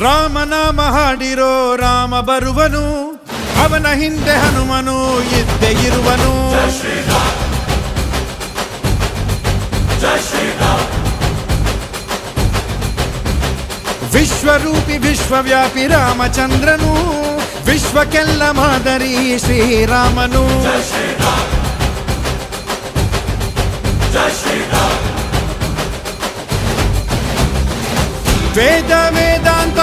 ರಾಮನಾಮ ಹಾಡಿರೋ ರಾಮ ಬರುವನು, ಅವನ ಹಿಂದೆ ಹನುಮನು ಇದ್ದೇ ಇರುವನು. ವಿಶ್ವರೂಪಿ ವಿಶ್ವವ್ಯಾಪಿ ರಾಮಚಂದ್ರನು, ವಿಶ್ವಕ್ಕೆಲ್ಲ ಮಾದರಿ ಶ್ರೀರಾಮನು. ವೇದ ವೇದಾಂತ